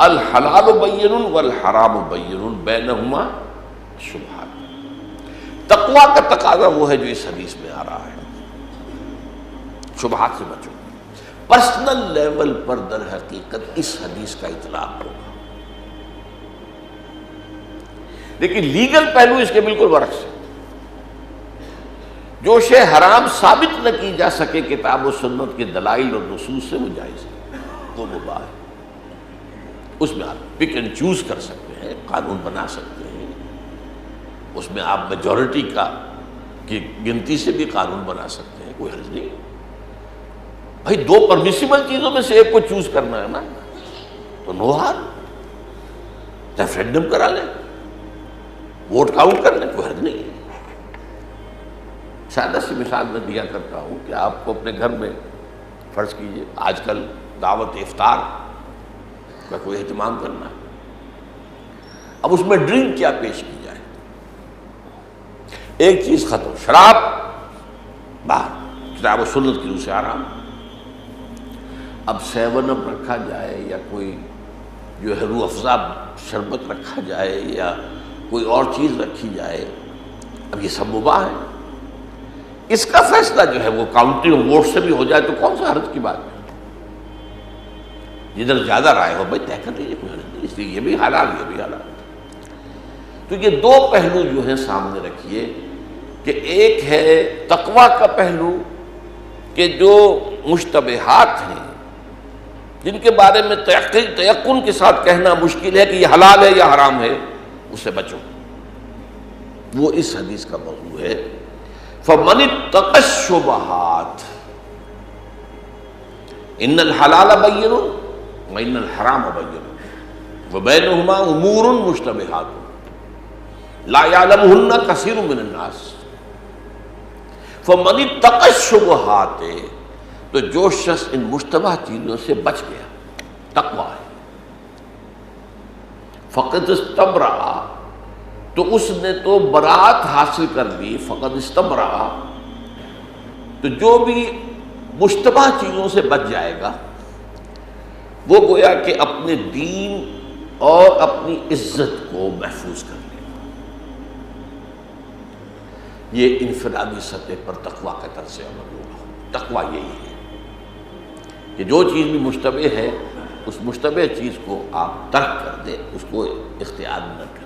الحلال بین والحرام بین بینہما شبہات۔ تقویٰ کا تقاضا وہ ہے جو اس حدیث میں آ رہا ہے، شبہات سے بچو۔ پرسنل لیول پر در حقیقت اس حدیث کا اطلاق ہوگا، لیکن لیگل پہلو اس کے بالکل برعکس ہے۔ جو شے حرام ثابت نہ کی جا سکے کتاب و سنت کے دلائل اور نصوص سے، وہ جائز ہے، وہ مباح ہے۔ اس میں آپ پک اینڈ چوز کر سکتے ہیں، قانون بنا سکتے ہیں، اس میں آپ میجورٹی کی گنتی سے بھی قانون بنا سکتے ہیں، کوئی حرج نہیں۔ بھائی دو پرمیسیبل چیزوں میں سے ایک کو چوز کرنا ہے نا، تو نو ہار، ریفرینڈم کرا لیں، ووٹ کاؤنٹ کر لیں، کوئی حرج نہیں ہے۔ سادہ سی مثال میں دیا کرتا ہوں کہ آپ کو اپنے گھر میں فرض کیجئے آج کل دعوت افطار کا کوئی اہتمام کرنا ہے، اب اس میں ڈرنک کیا پیش کی جائے؟ ایک چیز ختم، شراب باہر، کتاب و سنت کی روح سے آرام۔ اب 7 اپ رکھا جائے یا کوئی جو ہے روح افزا شربت رکھا جائے یا کوئی اور چیز رکھی جائے، اب یہ سب مباح ہے۔ اس کا فیصلہ جو ہے وہ کاؤنٹنگ ووٹ سے بھی ہو جائے تو کون سا حرج کی بات ہے؟ جدھر زیادہ رائے ہو بھائی طے کر لیجیے، کوئی حرج نہیں۔ اس لیے یہ بھی حلال، یہ بھی حلال۔ تو یہ دو پہلو جو ہیں سامنے رکھیے کہ ایک ہے تقویٰ کا پہلو کہ جو مشتبہات ہیں جن کے بارے میں تیقن کے ساتھ کہنا مشکل ہے کہ یہ حلال ہے یا حرام ہے، اس سے بچو، وہ اس حدیث کا موضوع ہے۔ فَمَنِ اتَّقَى الشُّبُهَاتِ إِنَّ الْحَلَالَ بَيِّنٌ وَإِنَّ الْحَرَامَ بَيِّنٌ وَبَيْنَهُمَا أُمُورٌ مُشْتَبِهَاتٌ لَا يَعْلَمُهُنَّ كَثِيرٌ مِّنَ النَّاسِ فَمَنِ اتَّقَى الشُّبُهَاتِ، تو جو شخص ان مشتبہ چیزوں سے بچ گیا، تقویٰ ہے، فقد استبرأ، تو اس نے تو برات حاصل کر لی، فقد استبرأ، تو جو بھی مشتبہ چیزوں سے بچ جائے گا وہ گویا کہ اپنے دین اور اپنی عزت کو محفوظ کر لے گا۔ یہ انفرادی سطح پر تقویٰ کا طرز عمل ہوگا۔ تقویٰ یہی ہے کہ جو چیز بھی مشتبہ ہے اس مشتبہ چیز کو آپ ترک کر دیں، اس کو اختیار نہ کریں۔